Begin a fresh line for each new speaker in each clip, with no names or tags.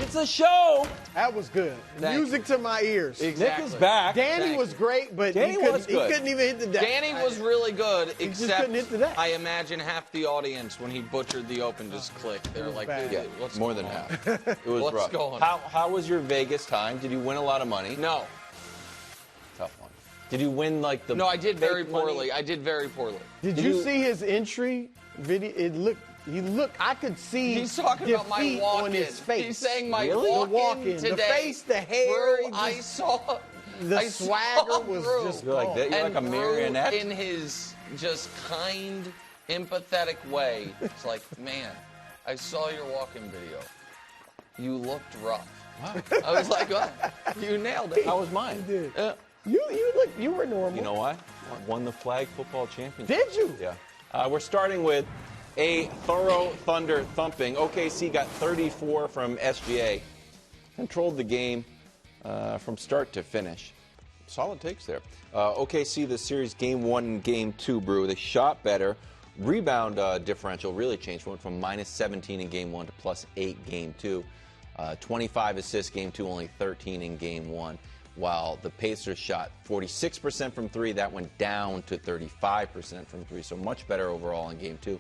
It's a show.
That was good.
Thank
Music to my ears.
Exactly.
Nick is back.
Danny was great, but he couldn't even hit the deck.
Danny was really good,
He just
except
couldn't hit the deck.
I imagine half the audience, when he butchered the open, just clicked. They're like,
bad.
dude, what's
More
going
than
on?
half. It was
What's
rough.
going on?
How was your Vegas time? Did you win a lot of money?
No.
Tough one. Did you win like the?
No, I did very
fake money?
poorly. I did very poorly.
Did you see his entry video? He looked. I could see
He's talking about my
defeat
walk-in.
on his face.
He's saying my
Really?
walk-in today.
The face, the hair.
Bro,
he
I
just-
saw.
the
I
swagger
saw
was
Brew.
just
You're like that. You're
And
like a
Brew,
marionette.
in his just kind, empathetic way, it's like, man, I saw your walk-in video. You looked rough.
Wow.
I was like, what? You nailed it.
How was mine?
did. You were normal.
You know why? Won the flag football championship.
Did you?
Yeah. We're starting with a thorough Thunder thumping. OKC got 34 from SGA. Controlled the game from start to finish. Solid takes there. OKC, the series game 1 and game 2, Brew. They shot better. Rebound differential really changed. Went from minus 17 in game 1 to plus 8 game 2. 25 assists game 2, only 13 in game 1. While the Pacers shot 46% from 3, that went down to 35% from 3. So much better overall in game 2.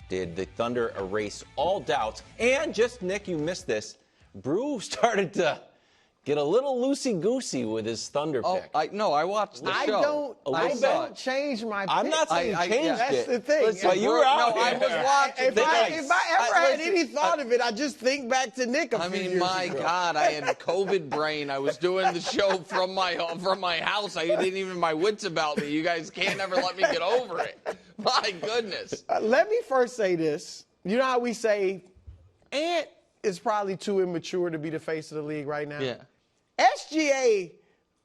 Did the Thunder erase all doubts? And just, Nick, you missed this. Brew started to get a little loosey-goosey with his Thunder pick.
I watched the show.
I don't change my pick.
I'm not saying you changed
That's
it.
the thing.
Listen, but you were out
I
here.
was watching.
If I ever had
listen,
any thought of it, I just think back to Nick a few years
my
ago.
God, I had COVID brain. I was doing the show from my house. I didn't even my wits about me. You guys can't ever let me get over it. My goodness.
Let me first say this. You know how we say Ant is probably too immature to be the face of the league right now?
Yeah.
SGA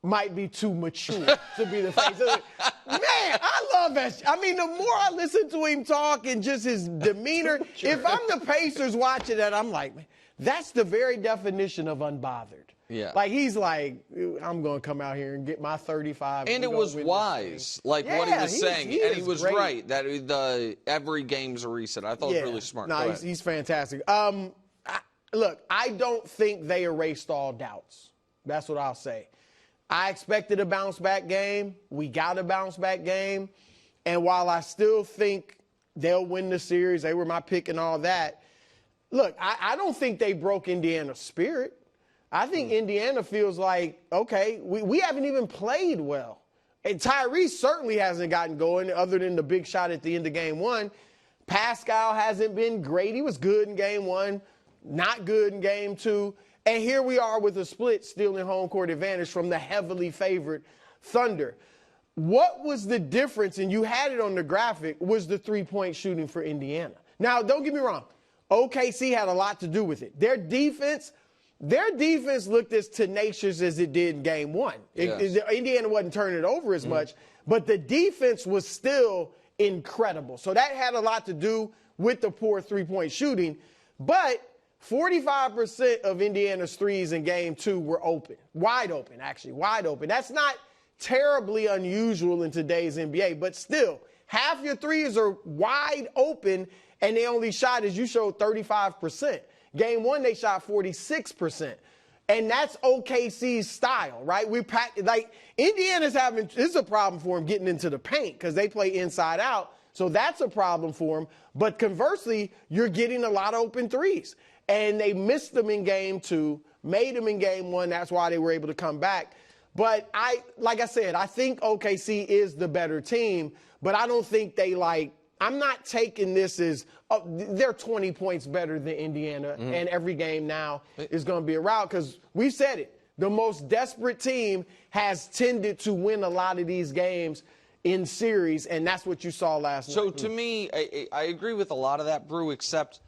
might be too mature to be the face of the league. Man, I love SGA. I mean, the more I listen to him talk and just his demeanor, if I'm the Pacers watching that, I'm like, man, that's the very definition of unbothered.
Yeah.
Like, he's like, I'm going to come out here and get my 35.
And it was wise, like what he was saying. And he was
great.
right that every game's a reset. I thought it was really smart.
No, he's fantastic. Look, I don't think they erased all doubts. That's what I'll say. I expected a bounce-back game. We got a bounce-back game. And while I still think they'll win the series, they were my pick and all that, look, I don't think they broke Indiana's spirit. I think Indiana feels like, okay, we haven't even played well. And Tyrese certainly hasn't gotten going other than the big shot at the end of game 1. Pascal hasn't been great. He was good in game 1, not good in game 2. And here we are with a split stealing home court advantage from the heavily favored Thunder. What was the difference, and you had it on the graphic, was the three-point shooting for Indiana. Now, don't get me wrong. OKC had a lot to do with it. Their defense looked as tenacious as it did in game 1.
Yes.
Indiana wasn't turning it over as much, but the defense was still incredible. So that had a lot to do with the poor three-point shooting. But 45% of Indiana's threes in game 2 were open. Wide open, actually. Wide open. That's not terribly unusual in today's NBA, but still, half your threes are wide open, and they only shot, as you showed, 35%. Game 1, they shot 46%. And that's OKC's style, right? Indiana's this is a problem for them getting into the paint because they play inside out. So that's a problem for them. But conversely, you're getting a lot of open threes. And they missed them in game 2, made them in game 1. That's why they were able to come back. But like I said, I think OKC is the better team, but I don't think I'm not taking this as they're 20 points better than Indiana, and every game now is going to be a rout because we said it. The most desperate team has tended to win a lot of these games in series, and that's what you saw last night.
So to me, I agree with a lot of that, Brew, except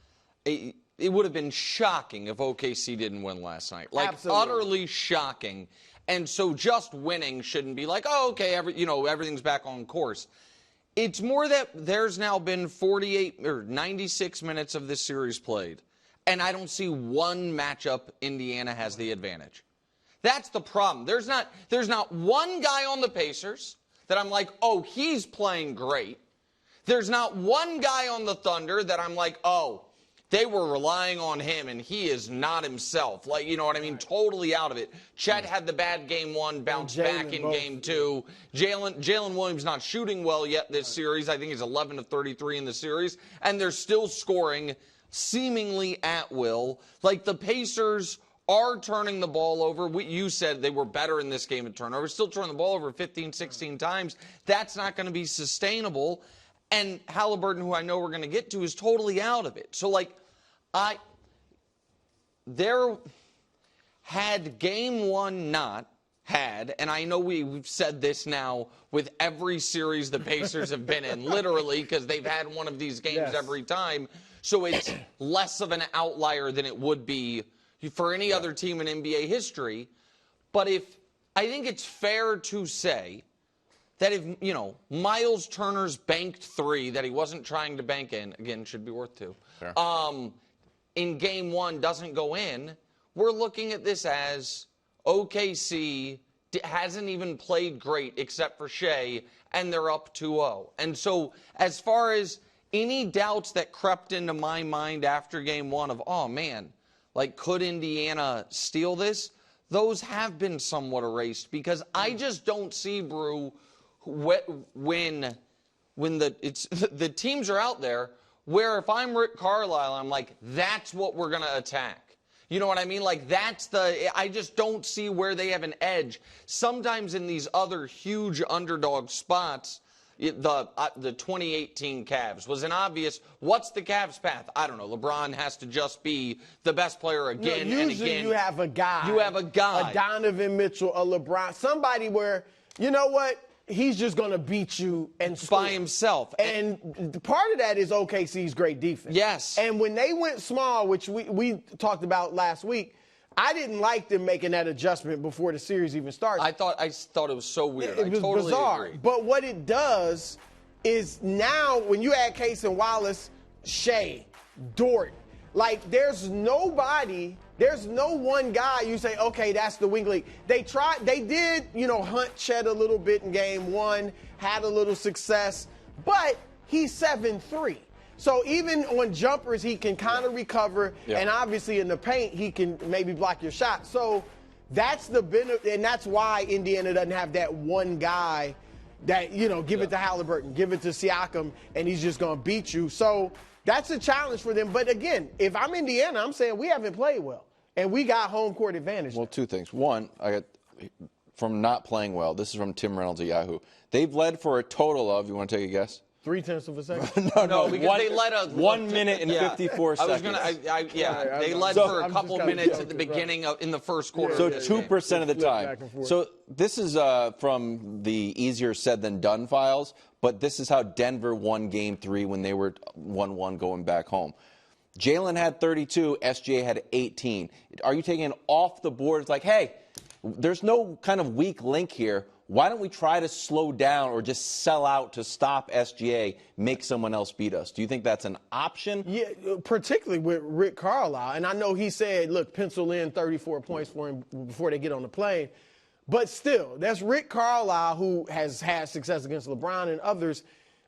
it would have been shocking if OKC didn't win last night. Like,
absolutely.
Utterly shocking. And so just winning shouldn't be like, oh, okay, everything's back on course. It's more that there's now been 48 or 96 minutes of this series played, and I don't see one matchup Indiana has the advantage. That's the problem. There's not one guy on the Pacers that I'm like, oh, he's playing great. There's not one guy on the Thunder that I'm like, oh, they were relying on him, and he is not himself. Like, you know what I mean? Totally out of it. Chet had the bad game one, bounced back in game two. Jalen Williams not shooting well yet this series. I think he's 11 of 33 in the series, and they're still scoring seemingly at will. Like, the Pacers are turning the ball over. You said they were better in this game at turnovers. Still turning the ball over 15, 16 times. That's not going to be sustainable. And Haliburton, who I know we're going to get to, is totally out of it. So, like, had game one not had, and I know we've said this now with every series the Pacers have been in, literally, because they've had one of these games every time. So it's less of an outlier than it would be for any other team in NBA history. But I think it's fair to say that if, Miles Turner's banked three that he wasn't trying to bank in, again, should be worth two, in game one doesn't go in, we're looking at this as OKC hasn't even played great except for Shea, and they're up 2-0. And so as far as any doubts that crept into my mind after game one of, oh, man, like, could Indiana steal this? Those have been somewhat erased because I just don't see, Brew, when the teams are out there where if I'm Rick Carlisle, I'm like, that's what we're going to attack. You know what I mean? Like, I just don't see where they have an edge. Sometimes in these other huge underdog spots, the 2018 Cavs was an obvious, what's the Cavs' path? I don't know. LeBron has to just be the best player again and again.
Usually you have a guy.
You have a guy.
A Donovan Mitchell, a LeBron, somebody where, you know what? He's just going to beat you and score.
By himself.
And part of that is OKC's great defense.
Yes.
And when they went small, which we talked about last week, I didn't like them making that adjustment before the series even started.
I thought it was so weird.
It was
totally
bizarre.
agree.
But what it does is now when you add Case and Wallace, Shea, Dort, like there's no one guy you say, okay, that's the wing league. They did, hunt Chet a little bit in game one, had a little success, but he's 7'3". So even on jumpers, he can kind of recover, and obviously in the paint, he can maybe block your shot. So that's the benefit, and that's why Indiana doesn't have that one guy that, give it to Haliburton, give it to Siakam, and he's just going to beat you. So that's a challenge for them. But again, if I'm Indiana, I'm saying we haven't played well, and we got home court advantage.
Well, two things. One, I got from not playing well. This is from Tim Reynolds at Yahoo. They've led for a total of, you want to take a guess?
0.3 of a second?
No, because they led
1 minute and 54 seconds.
They led for a couple minutes at the beginning in the first quarter.
So 2% of the time. So this is from the easier said than done files, but this is how Denver won game 3 when they were 1-1 going back home. Jalen had 32, SGA had 18. Are you taking it off the board? It's like, hey, there's no kind of weak link here. Why don't we try to slow down or just sell out to stop SGA, make someone else beat us? Do you think that's an option?
Yeah, particularly with Rick Carlisle. And I know he said, look, pencil in 34 points for him before they get on the plane. But still, that's Rick Carlisle, who has had success against LeBron and others,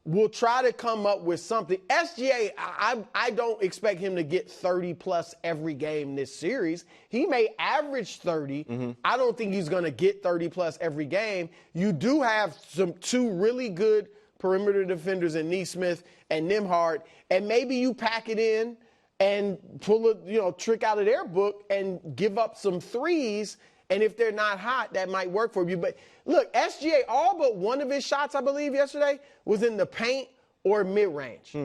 will try to come up with something. SGA, I don't expect him to get 30-plus every game this series. He may average 30. Mm-hmm. I don't think he's going to get 30-plus every game. You do have two really good perimeter defenders in Nesmith and Nembhard, and maybe you pack it in and pull a trick out of their book and give up some threes. And if they're not hot, that might work for you. But look, SGA, all but one of his shots, I believe, yesterday was in the paint or mid-range.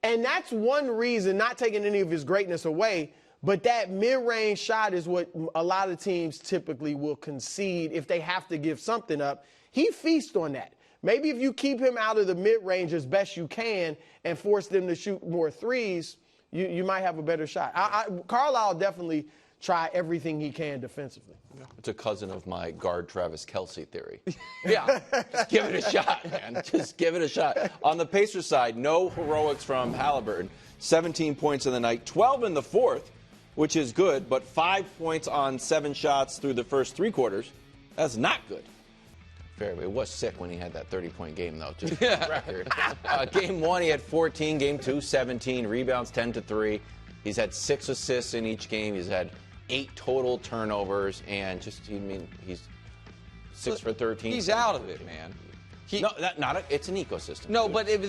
And that's one reason, not taking any of his greatness away, but that mid-range shot is what a lot of teams typically will concede if they have to give something up. He feasts on that. Maybe if you keep him out of the mid-range as best you can and force them to shoot more threes, you might have a better shot. Carlisle definitely try everything he can defensively.
It's a cousin of my guard Travis Kelce theory.
Yeah.
Just give it a shot, man. Just give it a shot. On the Pacers side, no heroics from Haliburton. 17 points in the night, 12 in the fourth, which is good, but 5 points on 7 shots through the first 3 quarters. That's not good. Fairly. It was sick when he had that 30-point game, though, just for the record. Game 1, he had 14. Game 2, 17. Rebounds, 10 to 3. He's had 6 assists in each game. He's had 8 total turnovers, and he's 6 for 13.
He's out of it, man.
It's an ecosystem.
No, but it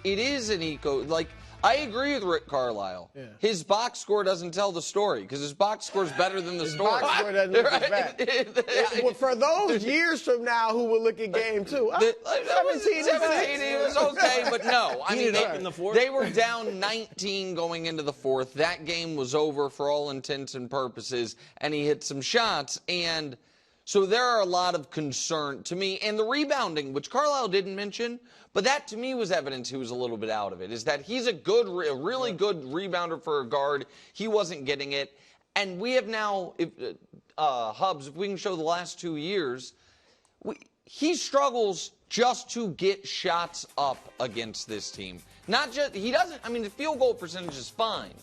is an like, I agree with Rick Carlisle. Yeah. His box score doesn't tell the story because his box score is better than the story.
Box score doesn't look as bad. Well, for those years from now who will look at game 2, 17
was okay, but no. I mean,
in the fourth.
They were down 19 going into the fourth. That game was over for all intents and purposes, and he hit some shots. And so there are a lot of concern to me. And the rebounding, which Carlisle didn't mention, but that to me was evidence he was a little bit out of it, is that he's a really good rebounder for a guard. He wasn't getting it. And we have now, Hubs, if we can show the last 2 years, he struggles just to get shots up against this team. The field goal percentage is fine.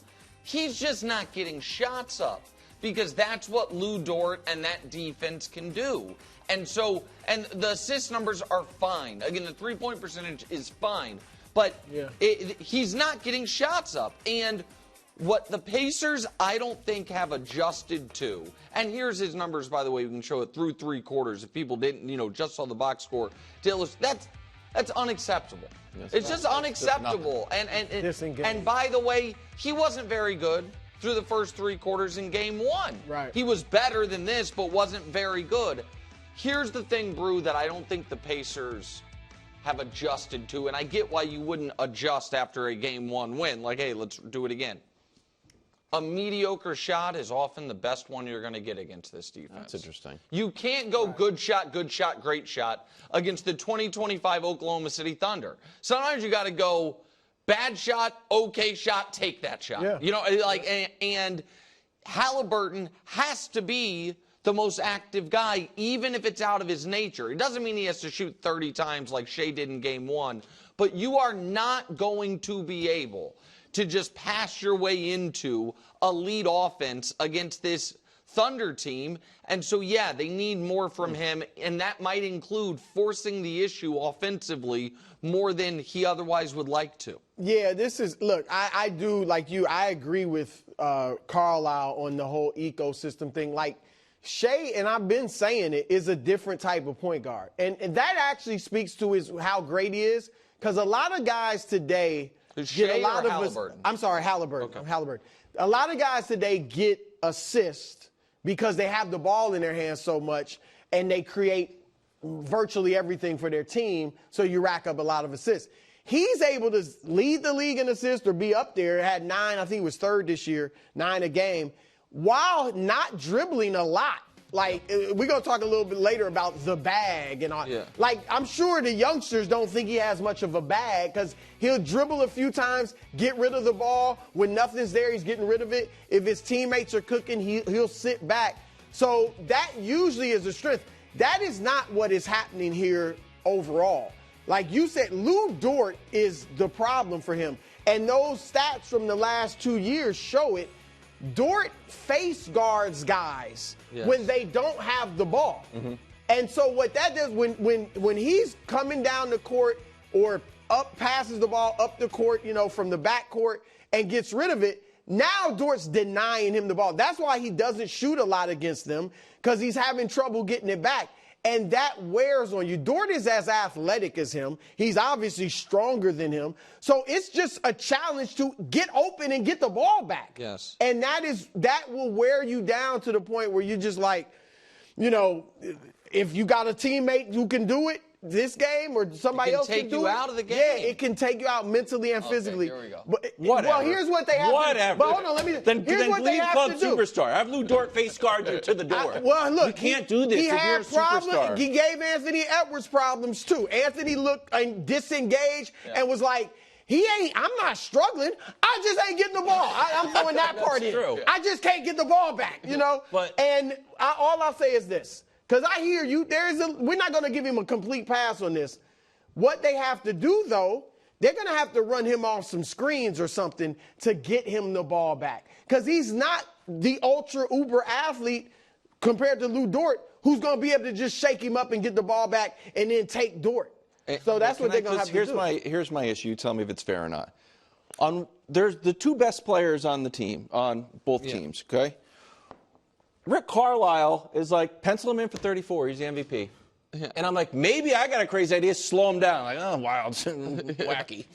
He's just not getting shots up, because that's what Lou Dort and that defense can do. And the assist numbers are fine. Again, the three-point percentage is fine. But he's not getting shots up. And what the Pacers, I don't think, have adjusted to. And here's his numbers, by the way. We can show it through 3 quarters. If people didn't, just saw the box score. That's unacceptable. It's just unacceptable. And by the way, he wasn't very good through the first 3 quarters in game 1.
Right.
He was better than this, but wasn't very good. Here's the thing, Brew, that I don't think the Pacers have adjusted to, and I get why you wouldn't adjust after a game 1 win. Like, hey, let's do it again. A mediocre shot is often the best one you're going to get against this defense.
That's interesting.
You can't go good shot, great shot against the 2025 Oklahoma City Thunder. Sometimes you got to go bad shot, okay shot, take that shot. Yeah. And Haliburton has to be the most active guy, even if it's out of his nature. It doesn't mean he has to shoot 30 times like Shea did in game 1, but you are not going to be able to just pass your way into a lead offense against this Thunder team. And so, they need more from him, and that might include forcing the issue offensively more than he otherwise would like to.
Yeah, look, I do, like you, I agree with Carlisle on the whole ecosystem thing. Like, Shea, and I've been saying it, is a different type of point guard. And that actually speaks to how great he is, because a lot of guys today get a lot of
Haliburton?
I'm sorry, Haliburton.
Okay.
Haliburton. A lot of guys today get assists because they have the ball in their hands so much, and they create virtually everything for their team, so you rack up a lot of assists. He's able to lead the league in assists or be up there. Had 9, I think he was 3rd this year, 9 a game, while not dribbling a lot. Like, we're going to talk a little bit later about the bag and all. Yeah. Like, I'm sure the youngsters don't think he has much of a bag because he'll dribble a few times, get rid of the ball. When nothing's there, he's getting rid of it. If his teammates are cooking, he'll sit back. So that usually is a strength. That is not what is happening here overall. Like you said, Lou Dort is the problem for him. And those stats from the last 2 years show it. Dort face guards guys when they don't have the ball. Mm-hmm. And so what that does, when he's coming down the court or passes the ball up the court, from the back court and gets rid of it, now Dort's denying him the ball. That's why he doesn't shoot a lot against them, because he's having trouble getting it back. And that wears on you. Dort is as athletic as him. He's obviously stronger than him. So it's just a challenge to get open and get the ball back.
Yes.
And that will wear you down to the point where you're just like, if you got a teammate who can do it this game or somebody else can do it.
It can take you out of the game.
Yeah, it can take you out mentally and physically.
Here we go.
But,
whatever.
Well, here's what they have to do. But hold on, here's what they have
Club
to do.
Superstar. Have Lou Dort face guard you to the door.
Look,
you can't do this if you're a superstar.
He gave Anthony Edwards problems, too. Anthony looked disengaged and was like, I'm not struggling. I just ain't getting the ball. I'm throwing that part in.
True.
I just can't get the ball back, all I'll say is this, because I hear you. We're not going to give him a complete pass on this. What they have to do, though, they're going to have to run him off some screens or something to get him the ball back, because he's not the ultra uber athlete compared to Lou Dort, who's going to be able to just shake him up and get the ball back and then take Dort. So that's what they're going to have to do.
Here's my issue. Tell me if it's fair or not. There's the two best players on the team, on both teams, okay? Rick Carlisle is like, pencil him in for 34. He's the MVP. Yeah. And I'm like, maybe I got a crazy idea. Slow him down. Like, oh, wild, wacky.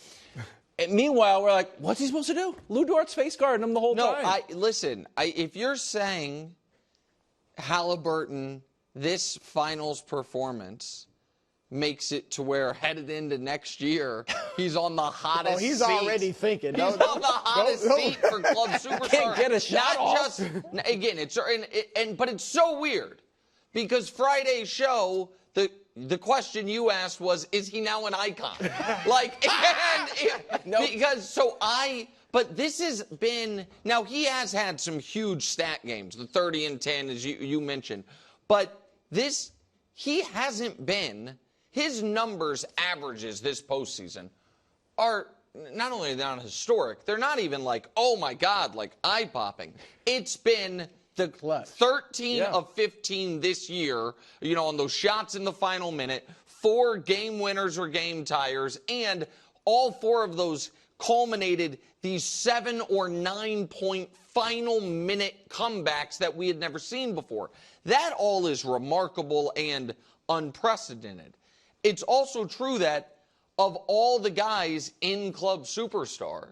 And meanwhile, we're like, what's he supposed to do? Lou Dort's face guarding him the whole time.
Listen, if you're saying Haliburton, this finals performance makes it to where headed into next year, he's on the hottest seat.
He's already thinking.
He's on the hottest seat for Club Superstar.
Can't get a shot off.
Again, but it's so weird because Friday's show, the question you asked was, is he now an icon? But this has been, now he has had some huge stat games, the 30 and 10 as you mentioned, but he hasn't been, his numbers, averages this postseason are not only not historic, they're not even like, oh my God, like eye-popping. It's been the 13 of 15 this year, on those shots in the final minute, 4 game winners or game tiers, and all 4 of those culminated these 7 or 9 point final minute comebacks that we had never seen before. That all is remarkable and unprecedented. It's also true that of all the guys in Club Superstar,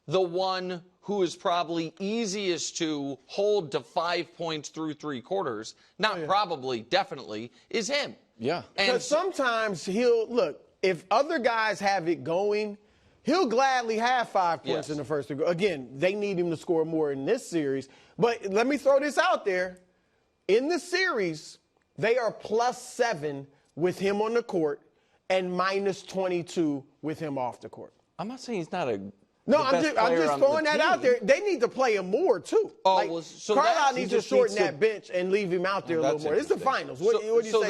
the one who is probably easiest to hold to 5 points through 3 quarters, probably, definitely, is him.
Yeah.
Because sometimes if other guys have it going, he'll gladly have 5 points in the first 3. Again, they need him to score more in this series. But let me throw this out there. In the series, they are +7 with him on the court and -22 with him off the court.
I'm not saying he's not a
I'm just throwing that out there. They need to play him more, too. Carlisle needs to shorten that bench and leave him out there a little more. It's the finals. What do you say?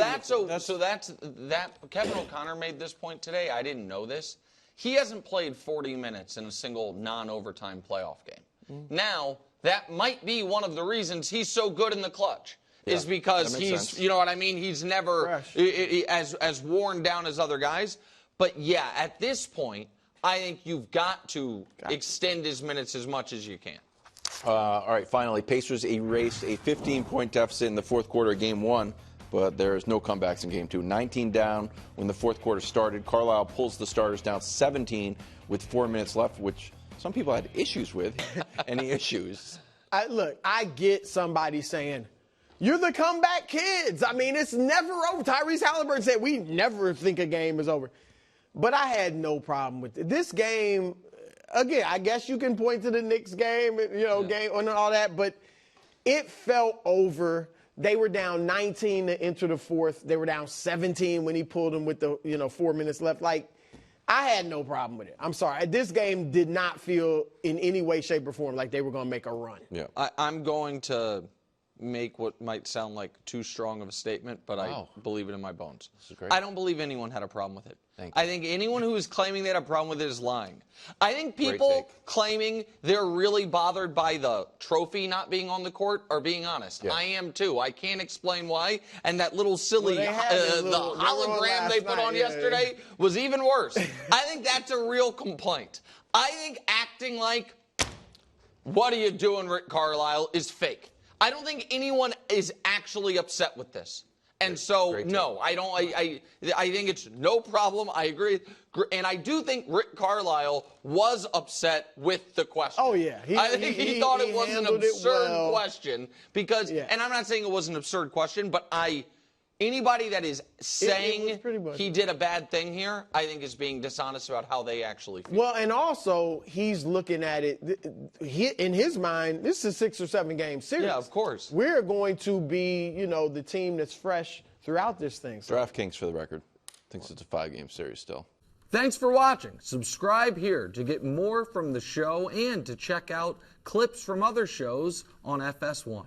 Kevin O'Connor made this point today. I didn't know this. He hasn't played 40 minutes in a single non-overtime playoff game. Now, that might be one of the reasons he's so good in the clutch. Is because he's, you know what I mean? He's never as worn down as other guys. But, at this point, I think you've got to extend his minutes as much as you can.
All right, finally, Pacers erased a 15-point deficit in the fourth quarter of Game 1, but there's no comebacks in Game 2. 19 down when the fourth quarter started. Carlisle pulls the starters down 17 with 4 minutes left, which some people had issues with. Any issues?
I get somebody saying, you're the comeback kids. I mean, it's never over. Tyrese Haliburton said, we never think a game is over. But I had no problem with it. This game, again, I guess you can point to the Knicks game, game and all that, but it felt over. They were down 19 to enter the fourth. They were down 17 when he pulled them with the 4 minutes left. I had no problem with it. I'm sorry. This game did not feel in any way, shape, or form like they were going to make a run.
Yeah.
I'm going to make what might sound like too strong of a statement, but I believe it in my bones.
This is great.
I don't believe anyone had a problem with it.
Thank you.
I think anyone who is claiming they had a problem with it is lying. I think people claiming they're really bothered by the trophy not being on the court are being honest. Yeah. I am too. I can't explain why. And that little silly the hologram they put on yesterday was even worse. I think that's a real complaint. I think acting like, what are you doing, Rick Carlisle, is fake. I don't think anyone is actually upset with this. And so, no, I don't. I think it's no problem. I agree. And I do think Rick Carlisle was upset with the question.
Oh, yeah.
I think he thought it was an absurd question because, and I'm not saying it was an absurd question, but anybody that is saying he did a bad thing here, I think is being dishonest about how they actually feel.
Well, and also, he's looking at it, in his mind, this is a 6 or 7 game series.
Yeah, of course.
We're going to be, the team that's fresh throughout this thing.
So. DraftKings, for the record, thinks it's a 5-game series still.
Thanks for watching. Subscribe here to get more from the show and to check out clips from other shows on FS1.